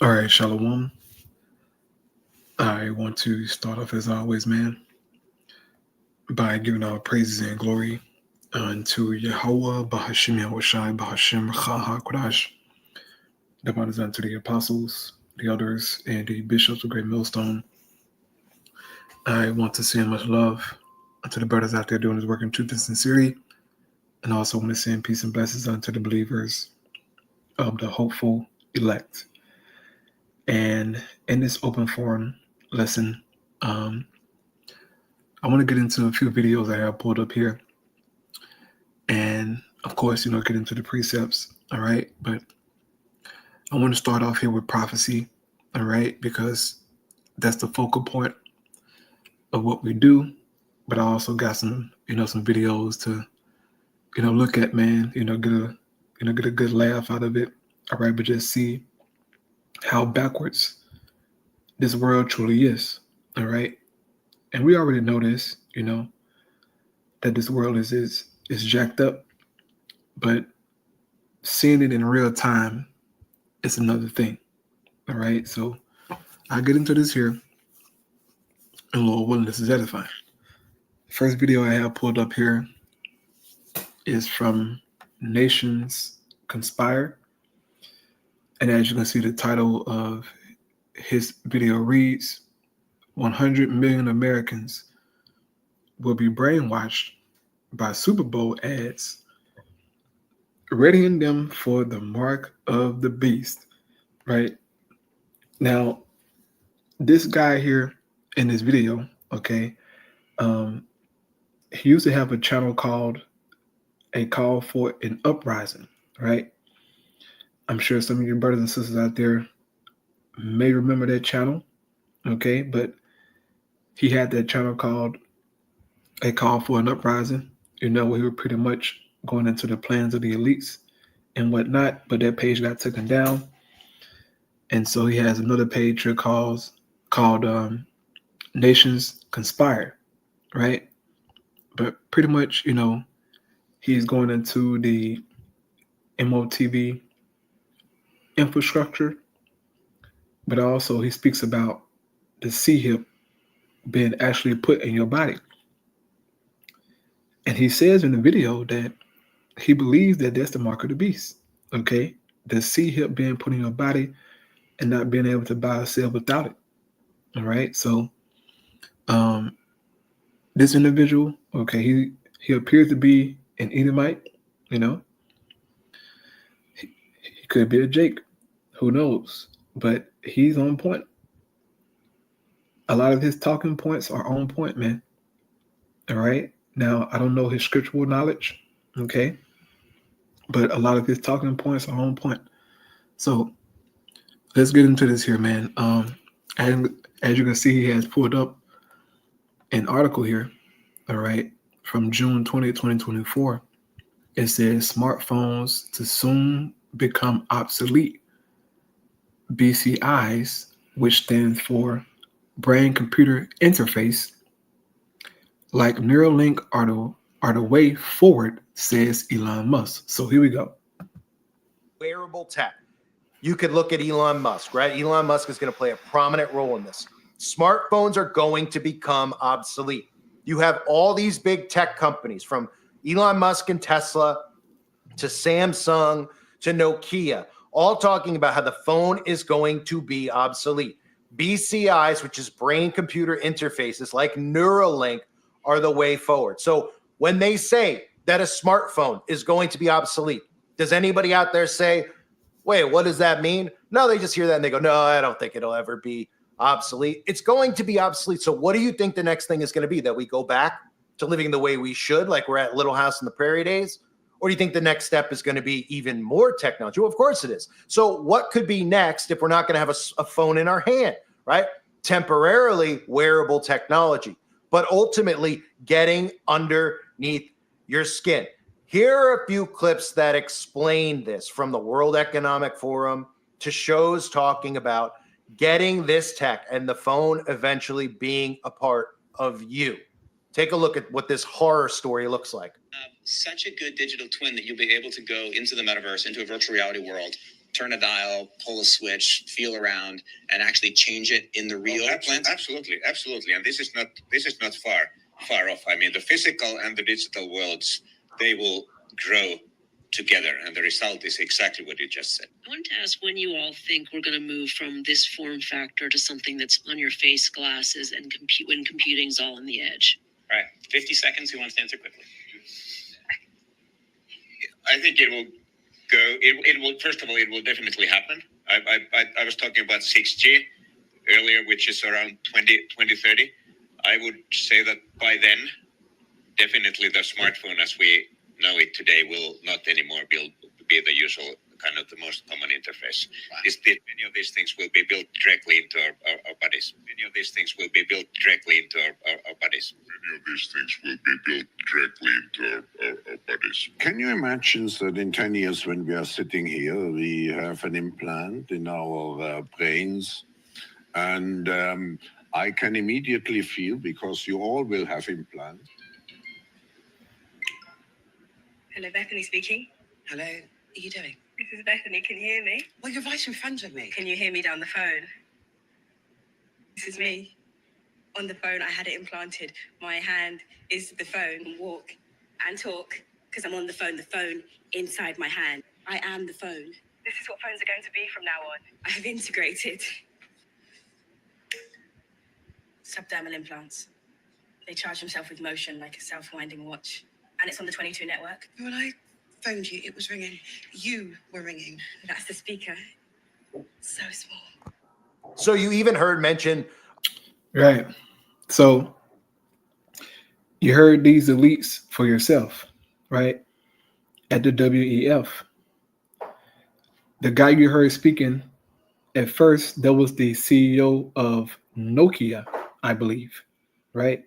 All right, Shalom. I want to start off as always, man, by giving all praises and glory unto Yahweh, Bahashim Yahushai, Bahashim Chaha Kodash. The honors unto the apostles, the elders, and the bishops of Great Millstone. I want to send much love unto the brothers out there doing this work in truth and sincerity, and also want to send peace and blessings unto the believers of the hopeful elect. And in this open forum lesson, I want to get into a few videos I have pulled up here. And of course, get into the precepts. All right. But I want to start off here with prophecy. All right. Because that's the focal point of what we do. But I also got some videos to, look at, man, get a good laugh out of it. All right. But just see how backwards this world truly is. All right. And we already know this, that this world is jacked up, but seeing it in real time is another thing. All right. So I'll get into this here. And Lord willing, this is edifying. The first video I have pulled up here is from Nations Conspire. And as you can see, the title of his video reads, 100 million Americans will be brainwashed by Super Bowl ads, readying them for the mark of the beast, right? Now, this guy here in this video, okay, he used to have a channel called A Call for an Uprising, right? I'm sure some of your brothers and sisters out there may remember that channel, okay? But he had that channel called A Call for an Uprising, where he was pretty much going into the plans of the elites and whatnot, but that page got taken down. And so he has another page here called Nations Conspire, right? But pretty much, he's going into the MOTV infrastructure, but also he speaks about the C-hip being actually put in your body. And he says in the video that he believes that that's the mark of the beast, okay? The C-hip being put in your body and not being able to buy or sell without it, all right? So this individual, okay, he appears to be an Edomite, he could be a Jake, who knows? But he's on point. A lot of his talking points are on point, man. All right. Now, I don't know his scriptural knowledge, okay? But a lot of his talking points are on point. So let's get into this here, man. And as you can see, he has pulled up an article here, all right, from June 20, 2024. It says smartphones to soon become obsolete. BCIs, which stands for brain-computer interface, like Neuralink are the way forward, says Elon Musk. So here we go. Wearable tech. You could look at Elon Musk, right? Elon Musk is going to play a prominent role in this. Smartphones are going to become obsolete. You have all these big tech companies, from Elon Musk and Tesla to Samsung to Nokia, all talking about how the phone is going to be obsolete. BCIs, which is brain-computer interfaces like Neuralink, are the way forward. So when they say that a smartphone is going to be obsolete, does anybody out there say, wait, what does that mean? No, they just hear that and they go, no, I don't think it'll ever be obsolete. It's going to be obsolete. So what do you think the next thing is going to be? That we go back to living the way we should, like we're at Little House on the Prairie days? Or do you think the next step is going to be even more technology? Well, of course it is. So what could be next if we're not going to have a phone in our hand, right? Temporarily wearable technology, but ultimately getting underneath your skin. Here are a few clips that explain this, from the World Economic Forum to shows talking about getting this tech and the phone eventually being a part of you. Take a look at what this horror story looks like. Such a good digital twin that you'll be able to go into the metaverse, into a virtual reality world, turn a dial, pull a switch, feel around, and actually change it in the real plant? Absolutely. And this is not far off. I mean, the physical and the digital worlds, they will grow together, and the result is exactly what you just said. I wanted to ask when you all think we're going to move from this form factor to something that's on your face, glasses, and when computing's all on the edge. All right, 50 seconds. Who wants to answer quickly? I think it will go. It will. First of all, it will definitely happen. I was talking about 6G earlier, which is around 2030. I would say that by then, definitely the smartphone as we know it today will not anymore be the usual kind of the most common interface. Wow. Many of these things will be built directly into our bodies. Many of these things will be built directly into our bodies. Can you imagine that in 10 years when we are sitting here, we have an implant in our brains, and I can immediately feel, because you all will have implants. Hello, Bethany speaking. Hello, how are you doing? This is Bethany, can you hear me? Well, you're right in front of me. Can you hear me down the phone? This is me. On the phone, I had it implanted. My hand is the phone. Walk and talk, because I'm on the phone inside my hand. I am the phone. This is what phones are going to be from now on. I have integrated subdermal implants. They charge themselves with motion like a self-winding watch. And it's on the 22 network. When I phoned you, it was ringing. You were ringing. That's the speaker. So small. So you even heard mention. Right. So you heard these elites for yourself, right? At the WEF. The guy you heard speaking at first, that was the CEO of Nokia, I believe, right?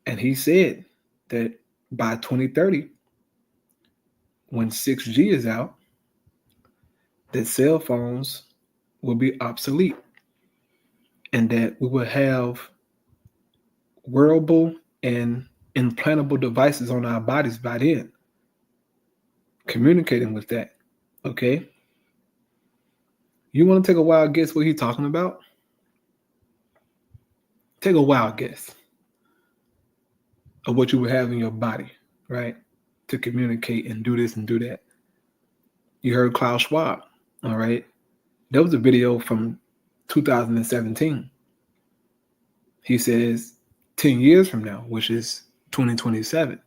And he said that by 2030, when 6G is out, that cell phones will be obsolete and that we will have wearable and implantable devices on our bodies by then, communicating with that, okay? You want to take a wild guess what he's talking about? Take a wild guess of what you would have in your body, right? To communicate and do this and do that. You heard Klaus Schwab, all right? There was a video from 2017. He says 10 years from now, which is 2027,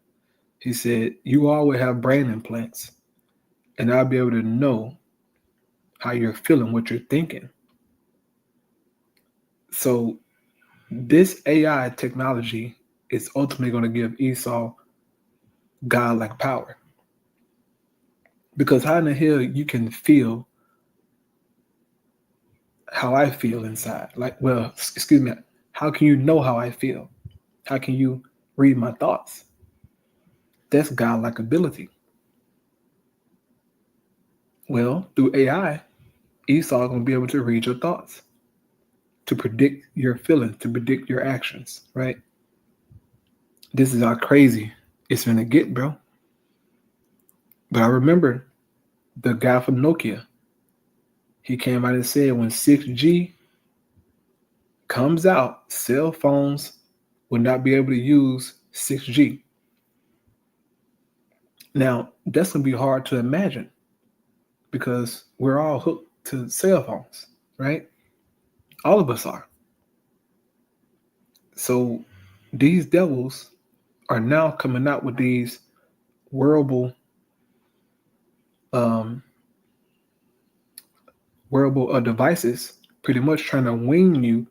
he said, you all will have brain implants and I'll be able to know how you're feeling, what you're thinking. So this AI technology is ultimately going to give Esau godlike power. Because how in the hell you can feel how I feel inside? Like, well, excuse me, how can you know how I feel? How can you read my thoughts? That's godlike ability. Well, through AI, Esau is going to be able to read your thoughts, to predict your feelings, to predict your actions, right? This is how crazy it's going to get, bro. But I remember the guy from Nokia. He came out and said when 6G comes out, cell phones will not be able to use 6G. Now, that's going to be hard to imagine because we're all hooked to cell phones, right? All of us are. So these devils are now coming out with these wearable devices, pretty much trying to wean you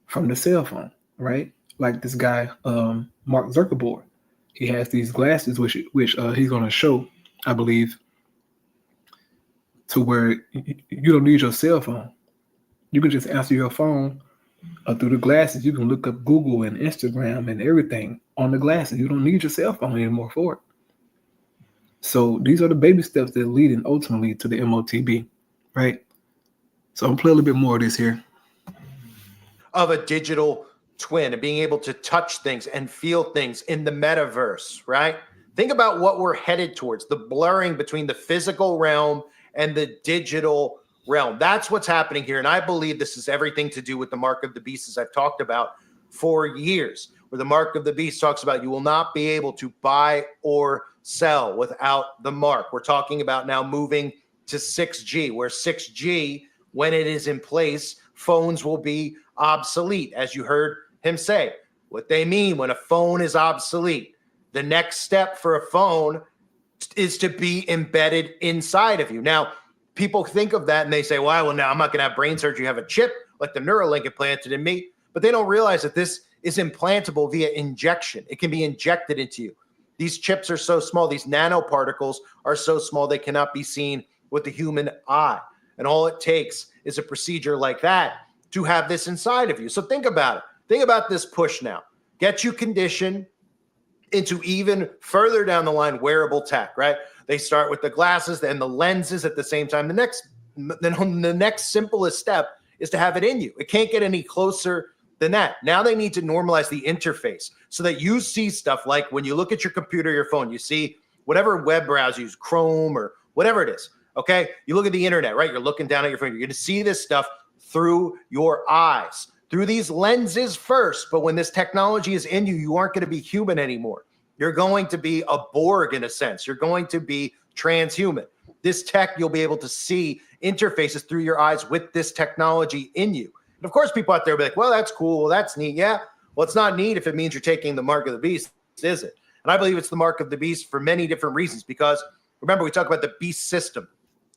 from the cell phone, right? Like this guy, Mark Zuckerberg. He has these glasses, which he's going to show, I believe, to where you don't need your cell phone. You can just answer your phone through the glasses. You can look up Google and Instagram and everything on the glasses. You don't need your cell phone anymore for it. So these are the baby steps that lead ultimately to the MOTB, right? So I'm playing a little bit more of this here. Of a digital twin and being able to touch things and feel things in the metaverse, right? Think about what we're headed towards, the blurring between the physical realm and the digital realm. That's what's happening here. And I believe this is everything to do with the mark of the beast, as I've talked about for years, where the mark of the beast talks about you will not be able to buy or sell without the mark. We're talking about now moving to 6G, where 6G, when it is in place, phones will be obsolete, as you heard him say. What they mean when a phone is obsolete, the next step for a phone is to be embedded inside of you. Now, people think of that and they say, well, now I'm not going to have brain surgery, have a chip like the Neuralink implanted in me. But they don't realize that this is implantable via injection. It can be injected into you. These chips are so small, these nanoparticles are so small, they cannot be seen with the human eye. And all it takes is a procedure like that to have this inside of you. So think about it. Think about this push now. Get you conditioned into even further down the line wearable tech, right? They start with the glasses and the lenses at the same time. The next simplest step is to have it in you. It can't get any closer than that. Now they need to normalize the interface so that you see stuff like when you look at your computer, your phone, you see whatever web browser you use, Chrome or whatever it is, okay? You look at the internet, right? You're looking down at your phone. You're going to see this stuff through your eyes, through these lenses first. But when this technology is in you, you aren't going to be human anymore. You're going to be a Borg in a sense. You're going to be transhuman. This tech, you'll be able to see interfaces through your eyes with this technology in you. And of course, people out there will be like, well, that's cool. Well, that's neat. Yeah. Well, it's not neat if it means you're taking the mark of the beast, is it? And I believe it's the mark of the beast for many different reasons, because remember, we talk about the beast system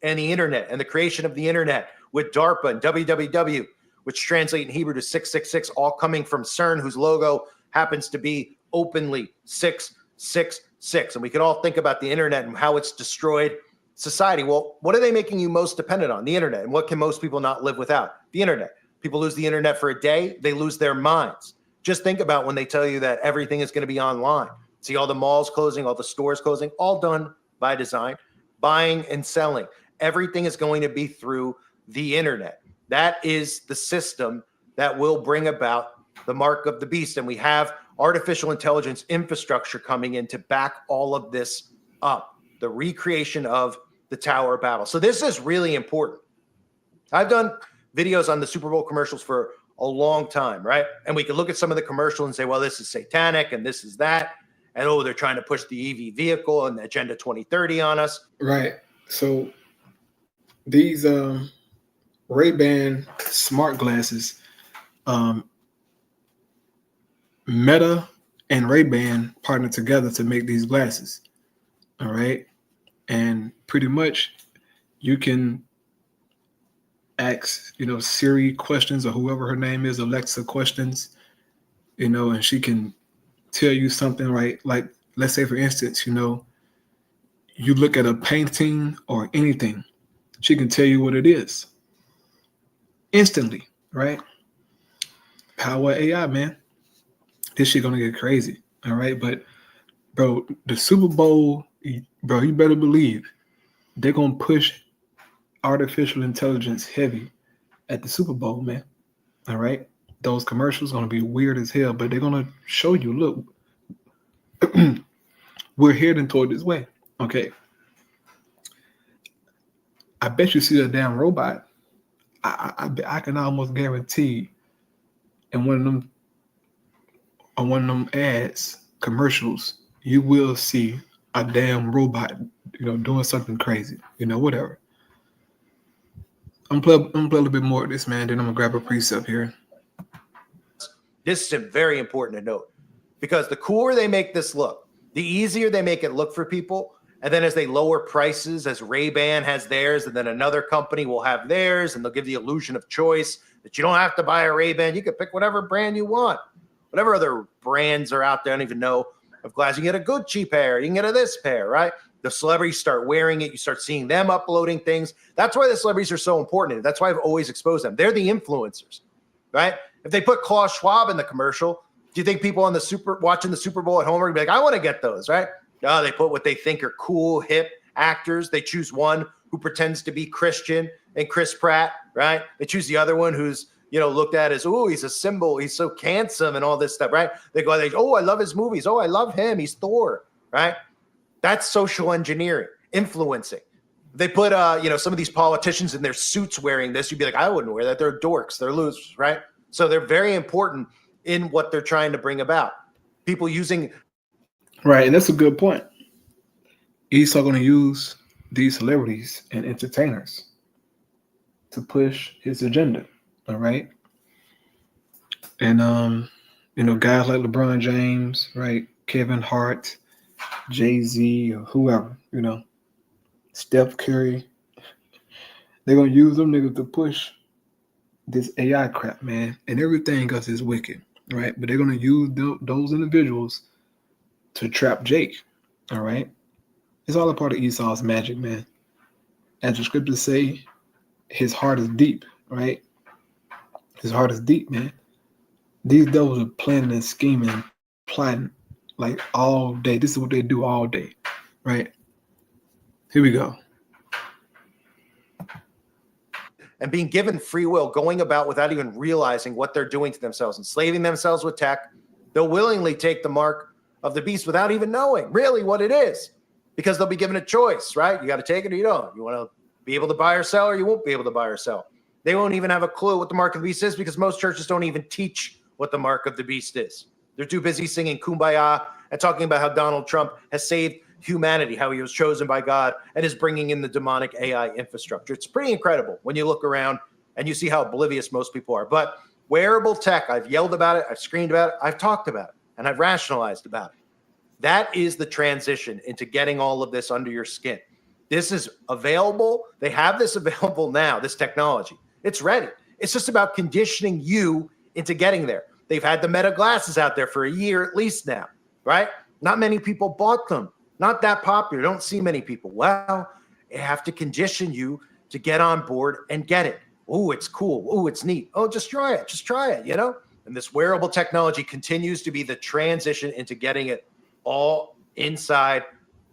and the internet and the creation of the internet with DARPA and WWW, which translate in Hebrew to 666, all coming from CERN, whose logo happens to be openly 666. And we can all think about the internet and how it's destroyed society. Well, what are they making you most dependent on? The internet. And what can most people not live without? The internet. People lose the internet for a day, they lose their minds. Just think about when they tell you that everything is going to be online. See all the malls closing, all the stores closing, all done by design. Buying and selling. Everything is going to be through the internet. That is the system that will bring about the mark of the beast. And we have artificial intelligence infrastructure coming in to back all of this up. The recreation of the Tower of Babel. So this is really important. I've done videos on the Super Bowl commercials for a long time, right? And we can look at some of the commercials and say, well, this is satanic and this is that. And, oh, they're trying to push the EV vehicle and the Agenda 2030 on us. Right. So these Ray-Ban smart glasses, Meta and Ray-Ban partnered together to make these glasses. All right. And pretty much you can ask, Siri questions, or whoever her name is, Alexa questions, and she can tell you something, right? Like, let's say, for instance, you look at a painting or anything, she can tell you what it is instantly, right? Power AI, man. This shit gonna get crazy, all right? But, bro, the Super Bowl, bro, you better believe they're gonna push artificial intelligence heavy at the Super Bowl, man. All right. Those commercials gonna be weird as hell, but they're gonna show you, look, we're heading toward this way. Okay. I bet you see a damn robot. I can almost guarantee in one of them ads, commercials, you will see a damn robot, doing something crazy, whatever. I'm gonna play a little bit more of this, man. Then I'm gonna grab a precept here. This is very important to note, because the cooler they make this look, the easier they make it look for people. And then as they lower prices, as Ray-Ban has theirs, and then another company will have theirs, and they'll give the illusion of choice that you don't have to buy a Ray-Ban. You can pick whatever brand you want. Whatever other brands are out there, I don't even know, of glass. You can get a Gucci pair. You can get a this pair, right? The celebrities start wearing it. You start seeing them uploading things. That's why the celebrities are so important. That's why I've always exposed them. They're the influencers, right? If they put Klaus Schwab in the commercial, do you think people on watching the Super Bowl at home are going to be like, I want to get those, right? No, they put what they think are cool, hip actors. They choose one who pretends to be Christian and Chris Pratt, right? They choose the other one who's, looked at as, oh, he's a symbol. He's so handsome and all this stuff, right? They go, oh, I love his movies. Oh, I love him. He's Thor, right? That's social engineering, influencing. they put some of these politicians in their suits wearing this, you'd be like, I wouldn't wear that. They're dorks. They're losers, right? So they're very important in what they're trying to bring about. People using. Right, and that's a good point. Esau going to use these celebrities and entertainers to push his agenda. All right. And guys like LeBron James, right? Kevin Hart, Jay-Z, or whoever, Steph Curry. They're gonna use them niggas to push this AI crap, man. And everything else is wicked, right? But they're gonna use those individuals to trap Jake. All right. It's all a part of Esau's magic, man. As the scriptures say, his heart is deep, right? His heart is deep, man. These devils are planning and scheming, plotting like all day. This is what they do all day, right? Here we go. And being given free will, going about without even realizing what they're doing to themselves, enslaving themselves with tech. They'll willingly take the mark of the beast without even knowing really what it is, because they'll be given a choice, right? You got to take it or you don't. You want to be able to buy or sell, or you won't be able to buy or sell. They won't even have a clue what the mark of the beast is, because most churches don't even teach what the mark of the beast is. They're too busy singing Kumbaya and talking about how Donald Trump has saved humanity, how he was chosen by God and is bringing in the demonic AI infrastructure. It's pretty incredible when you look around and you see how oblivious most people are. But wearable tech, I've yelled about it, I've screamed about it, I've talked about it, and I've rationalized about it. That is the transition into getting all of this under your skin. This is available. They have this available now, this technology. It's ready. It's just about conditioning you into getting there. They've had the Meta glasses out there for a year at least now, right? Not many people bought them. Not that popular. Don't see many people. Well, they have to condition you to get on board and get it. Oh, it's cool. Oh, it's neat. Oh, just try it. Just try it, And this wearable technology continues to be the transition into getting it all inside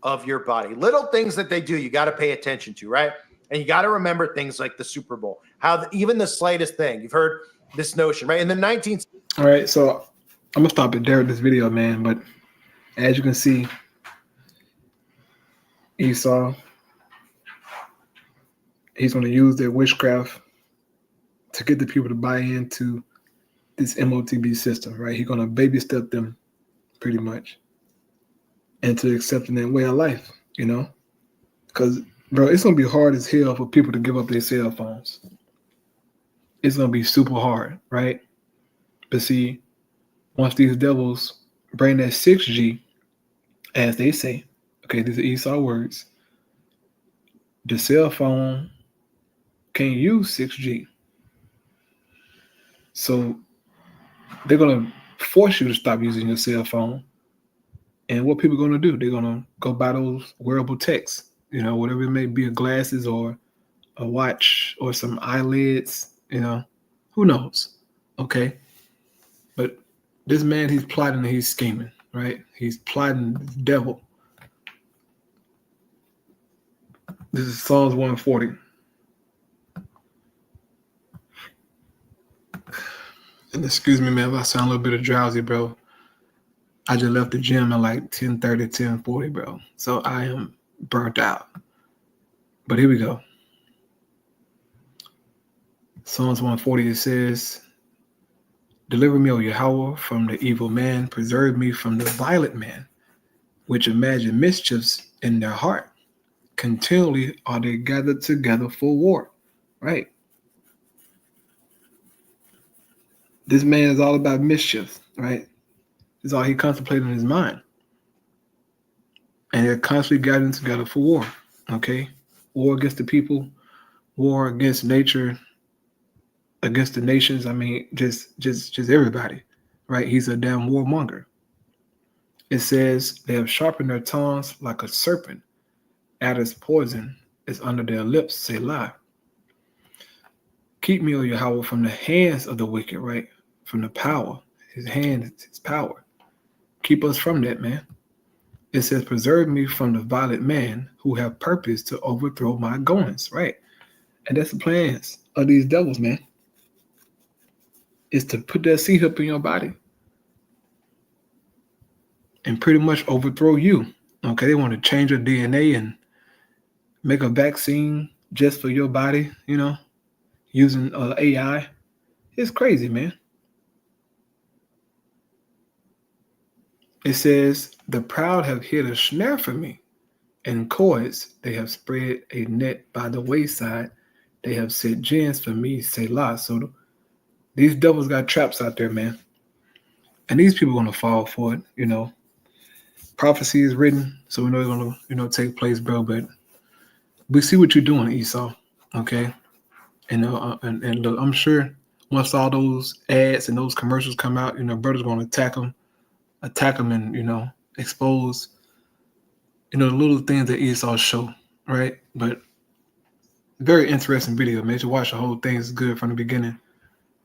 of your body. Little things that they do, you got to pay attention to, right? And you got to remember things like the Super Bowl, how even the slightest thing, you've heard this notion, right? In the 19th. All right, so I'm going to stop it there with this video, man. But as you can see, Esau, he's going to use their witchcraft to get the people to buy into this MOTB system, right? He's going to baby step them pretty much into accepting that way of life, Because, bro, it's going to be hard as hell for people to give up their cell phones. It's going to be super hard, right? But see, once these devils bring that 6G, as they say, okay, these are Esau words, the cell phone can't use 6G. So they're going to force you to stop using your cell phone. And what people are going to do, they're going to go buy those wearable techs, whatever it may be, glasses or a watch or some eyelids, who knows? Okay. But this man, he's plotting and he's scheming, right? He's plotting the devil. This is Psalms 140. And excuse me, man, if I sound a little bit drowsy, bro. I just left the gym at like 10:30, 10:40, bro. So I am burnt out. But here we go. Psalms 140, it says, deliver me, O Yahweh, from the evil man. Preserve me from the violent man, which imagine mischiefs in their heart. Continually are they gathered together for war. Right? This man is all about mischief, right? It's all he contemplates in his mind. And they're constantly gathering together for war. Okay? War against the people, war against nature, against the nations. I mean, just everybody. Right? He's a damn warmonger. It says they have sharpened their tongues like a serpent. Adder's poison is under their lips, say lie. Keep me, O Yahweh, from the hands of the wicked, right? From the power. His hand is his power. Keep us from that, man. It says, preserve me from the violent man who have purpose to overthrow my goings, right? And that's the plans of these devils, man. Is to put that seed up in your body and pretty much overthrow you. Okay, they want to change your DNA and make a vaccine just for your body, using AI. It's crazy, man. It says, the proud have hid a snare for me. In courts, they have spread a net by the wayside. They have set gins for me, Selah. So these devils got traps out there, man. And these people are going to fall for it, Prophecy is written, so we know it's going to, take place, bro. But we see what you're doing, Esau, okay? And look, I'm sure once all those ads and those commercials come out, brothers going to attack them and, expose, the little things that Esau show, right? But very interesting video, man. You should watch the whole thing. It's good from the beginning.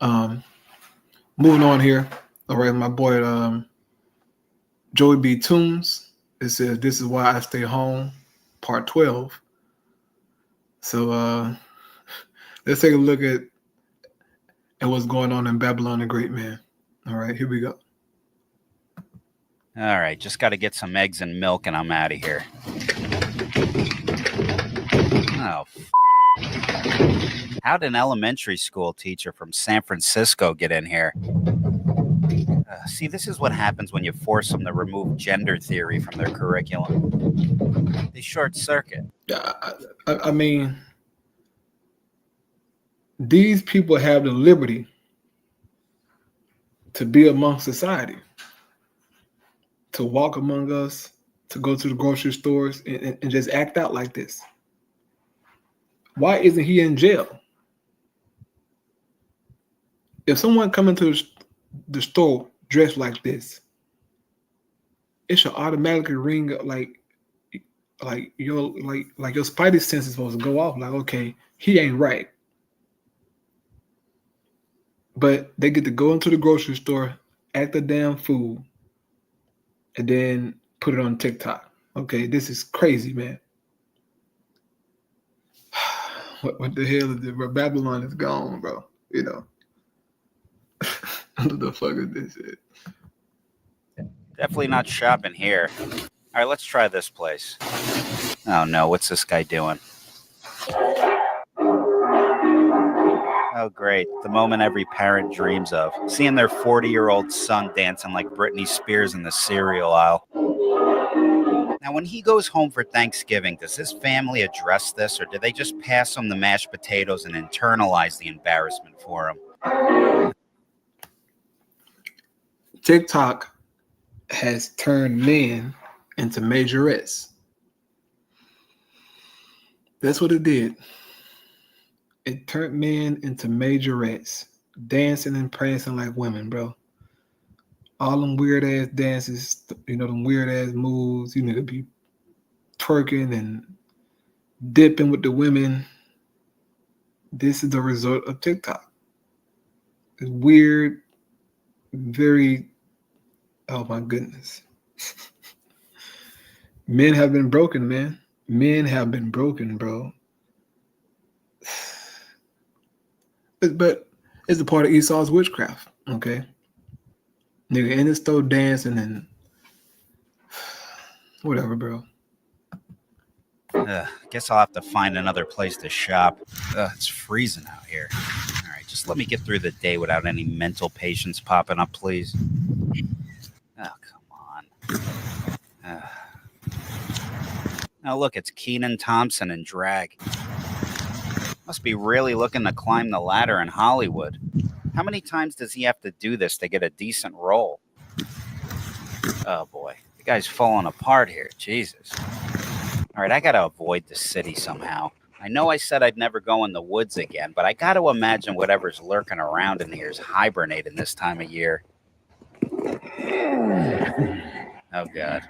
Moving on here. All right, my boy Joey B. Toombs. It says, "This is why I stay home," part 12. So let's take a look at what's going on in Babylon the Great, man. All right, here we go. All right, just got to get some eggs and milk and I'm out of here. Oh, how'd an elementary school teacher from San Francisco get in here? See, this is what happens when you force them to remove gender theory from their curriculum. They short circuit. I mean, these people have the liberty to be among society, to walk among us, to go to the grocery stores and just act out like this. Why isn't he in jail? If someone come into the store dressed like this, it should automatically ring up like your spidey sense is supposed to go off. Like, okay, he ain't right. But they get to go into the grocery store, act a damn fool, and then put it on TikTok. Okay, this is crazy, man. What the hell is it? Babylon is gone, bro. What the fuck is this shit? Definitely not shopping here. All right, let's try this place. Oh no, what's this guy doing? Oh great, the moment every parent dreams of. Seeing their 40-year-old son dancing like Britney Spears in the cereal aisle. Now, when he goes home for Thanksgiving, does his family address this, or do they just pass him the mashed potatoes and internalize the embarrassment for him? TikTok has turned men into majorettes. That's what it did. It turned men into majorettes, dancing and prancing like women, bro. All them weird ass dances, them weird ass moves. You need to be twerking and dipping with the women. This is the result of TikTok. It's weird, very, oh my goodness. Men have been broken, man. Men have been broken, bro. But it's a part of Esau's witchcraft, okay? Nigga in the store dancing and whatever, bro. Guess I'll have to find another place to shop. It's freezing out here. All right, just let me get through the day without any mental patients popping up, please. Oh, come on. Now look, it's Kenan Thompson in drag. Must be really looking to climb the ladder in Hollywood. How many times does he have to do this to get a decent role? Oh boy, the guy's falling apart here. Jesus. All right, I gotta avoid the city somehow. I know I said I'd never go in the woods again, but I gotta imagine whatever's lurking around in here is hibernating this time of year. Oh God.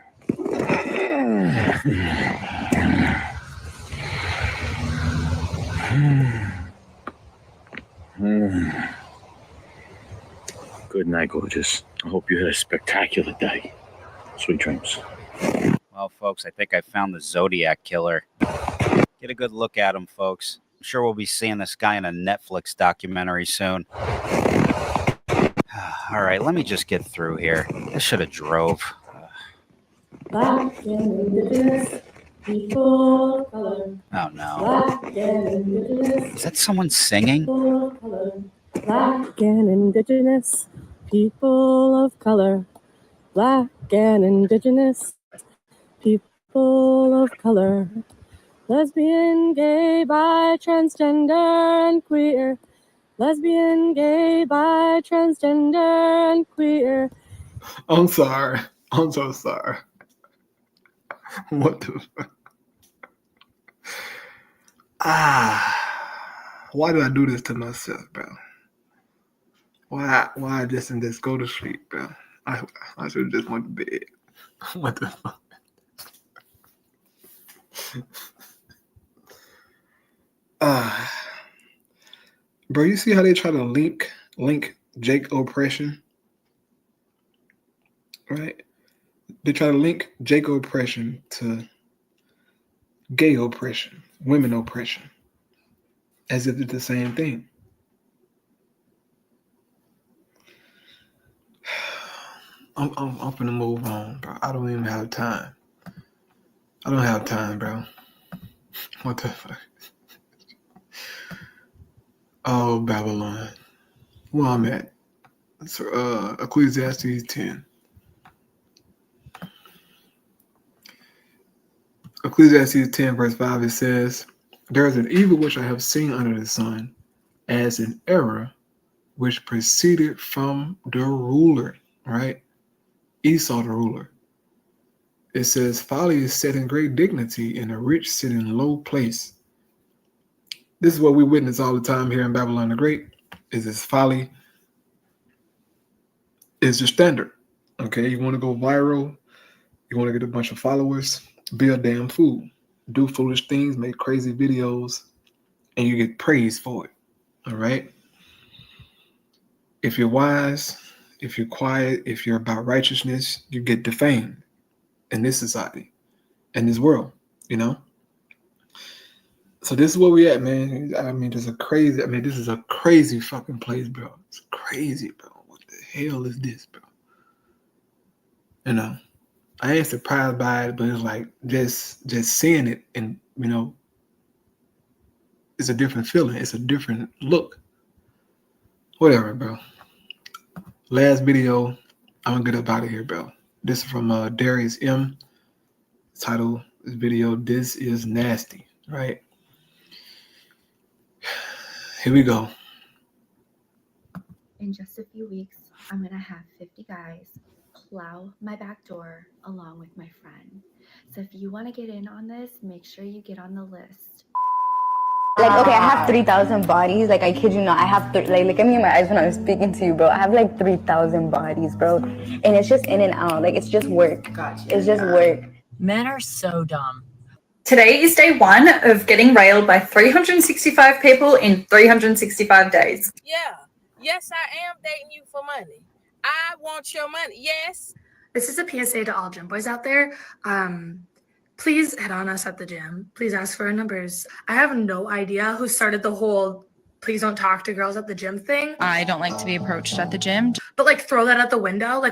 Good night, gorgeous. I hope you had a spectacular day. Sweet dreams. Well, folks, I think I found the Zodiac killer. Get a good look at him, folks. I'm sure we'll be seeing this guy in a Netflix documentary soon. All right, let me just get through here. I should have drove. Back in the days People of color. Oh no. Black and indigenous. Is that someone singing? People of color. Black and indigenous. People of color. Black and indigenous. People of color. Lesbian, gay, bi, transgender, and queer. Lesbian, gay, bi, transgender, and queer. I'm sorry. I'm so sorry. What the fuck? Why do I do this to myself, bro? Why just go to sleep, bro? I should have just went to bed. What the fuck? Bro, you see how they try to link Jake oppression? Right? They try to link Jake oppression to gay oppression, women oppression, as if it's the same thing. I'm gonna move on, bro. I don't even have time. I don't have time, bro. What the fuck? Oh, Babylon. Where I'm at. It's, Ecclesiastes 10. Ecclesiastes 10 verse 5, it says, there is an evil which I have seen under the sun, as an error which proceeded from the ruler, right? Esau the ruler. It says, folly is set in great dignity, and the rich sit in low place. This is what we witness all the time here in Babylon the Great, is this folly is the standard. Okay, you want to go viral, you want to get a bunch of followers, be a damn fool. Do foolish things, make crazy videos, and you get praised for it. All right? If you're wise, if you're quiet, if you're about righteousness, you get defamed in this society, in this world, you know? So this is where we at, man. I mean, this is a crazy fucking place, bro. It's crazy, bro. What the hell is this, bro? You know? I ain't surprised by it, but it's like just seeing it, and you know, it's a different feeling. It's a different look. Whatever, bro. Last video, I'm gonna get up out of here, bro. This is from Darius M. Title this video, "This is Nasty," right? Here we go. In just a few weeks, I'm gonna have 50 guys plow my back door along with my friend. So if you want to get in on this, make sure you get on the list. Like, okay, I have 3,000 bodies. Like, I kid you not, I have, like, look at me in my eyes when I was speaking to you, bro. I have, like, 3,000 bodies, bro. And it's just in and out. Like, it's just work. Gotcha. It's just work. Men are so dumb. Today is day 1 of getting railed by 365 people in 365 days. Yeah. Yes, I am dating you for money. I want your money. Yes. This is a PSA to all gym boys out there. Please head on us at the gym. Please ask for our numbers. I have no idea who started the whole please don't talk to girls at the gym thing. I don't like to be approached at the gym. But like throw that out the window.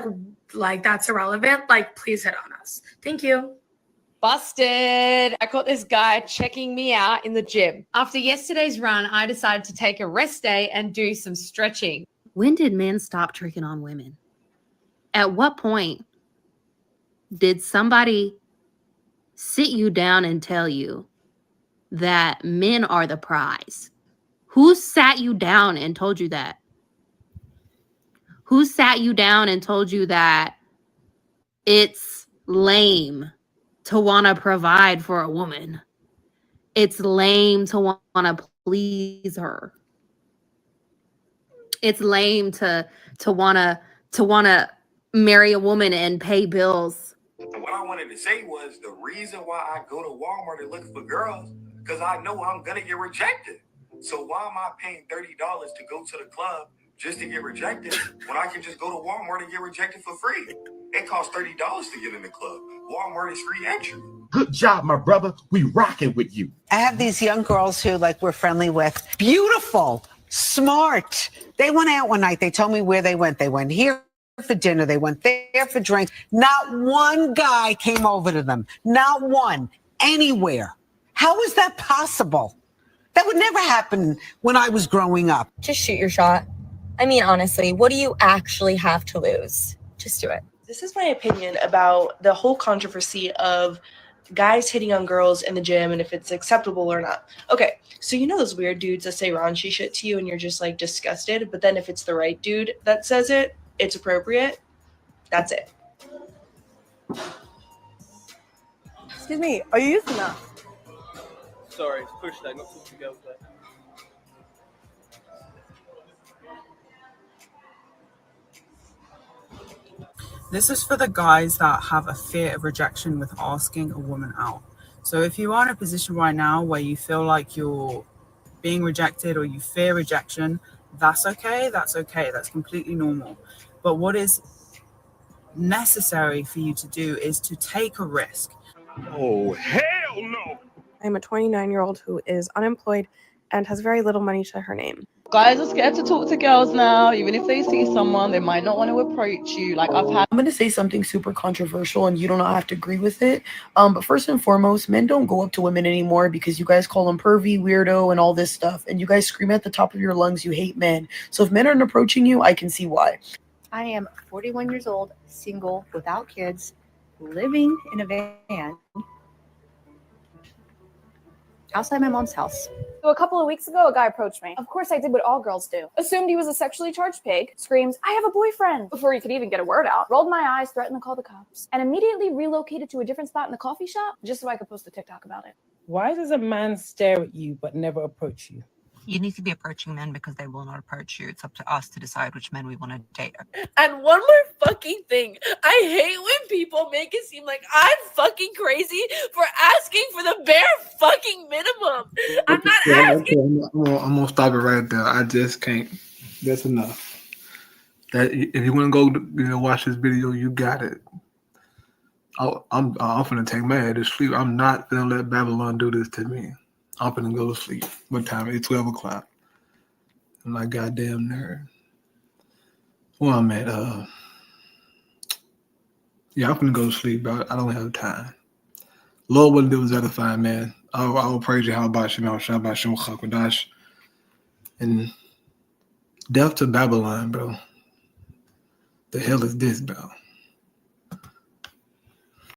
Like that's irrelevant. Like please head on us. Thank you. Busted. I caught this guy checking me out in the gym. After yesterday's run, I decided to take a rest day and do some stretching. When did men stop tricking on women? At what point did somebody sit you down and tell you that men are the prize? Who sat you down and told you that? Who sat you down and told you that it's lame to want to provide for a woman? It's lame to want to please her. It's lame to want to marry a woman and pay bills. What I wanted to say was the reason why I go to Walmart and look for girls, because I know I'm going to get rejected. So why am I paying $30 to go to the club just to get rejected when I can just go to Walmart and get rejected for free? It costs $30 to get in the club. Walmart is free entry. Good job, my brother. We rocking with you. I have these young girls who we're friendly with. Beautiful, smart. They went out one night. They told me where they went. They went here for dinner. They went there for drinks. Not one guy came over to them. Not one. anywhere. How is that possible? That would never happen when I was growing up. Just shoot your shot. I mean, honestly, what do you actually have to lose? Just do it. This is my opinion about the whole controversy of guys hitting on girls in the gym and if it's acceptable or not. Okay, so you know those weird dudes that say raunchy shit to you and you're just like disgusted, but then if it's the right dude that says it, it's appropriate. That's it. Excuse me, are you using that? Sorry, it's push day, not talking to girls there. This is for the guys that have a fear of rejection with asking a woman out. So if you are in a position right now where you feel like you're being rejected or you fear rejection, that's okay. That's okay. That's completely normal. But what is necessary for you to do is to take a risk. Oh, hell no! I'm a 29-year-old who is unemployed and has very little money to her name. Guys are scared to talk to girls now. Even if they see someone, they might not want to approach you. Like I'm going to say something super controversial and you do not have to agree with it. But first and foremost, men don't go up to women anymore because you guys call them pervy, weirdo, and all this stuff. And you guys scream at the top of your lungs you hate men. So if men aren't approaching you, I can see why. I am 41 years old, single, without kids, living in a van outside my mom's house. So a couple of weeks ago, a guy approached me. Of course, I did what all girls do. Assumed he was a sexually charged pig, screams, "I have a boyfriend," before he could even get a word out. Rolled my eyes, threatened to call the cops, and immediately relocated to a different spot in the coffee shop just so I could post a TikTok about it. Why does a man stare at you but never approach you? You need to be approaching men because they will not approach you. It's up to us to decide which men we want to date. And one more fucking thing. I hate when people make it seem like I'm fucking crazy for asking for the bare fucking minimum. I'm not asking. I'm gonna stop it right there. I just can't. That's enough. That if you want to go, watch this video, you got it. I'm finna take my head to sleep. I'm not gonna let Babylon do this to me. I'm finna go to sleep. What time? It's 12 o'clock. I'm like goddamn nerd. Well, I'm at yeah, I'm finna go to sleep, but I don't have time. Lord, what it was edifying, man. I will praise you. How about you, Shabbat Shem Chakodash. And death to Babylon, bro. The hell is this, bro?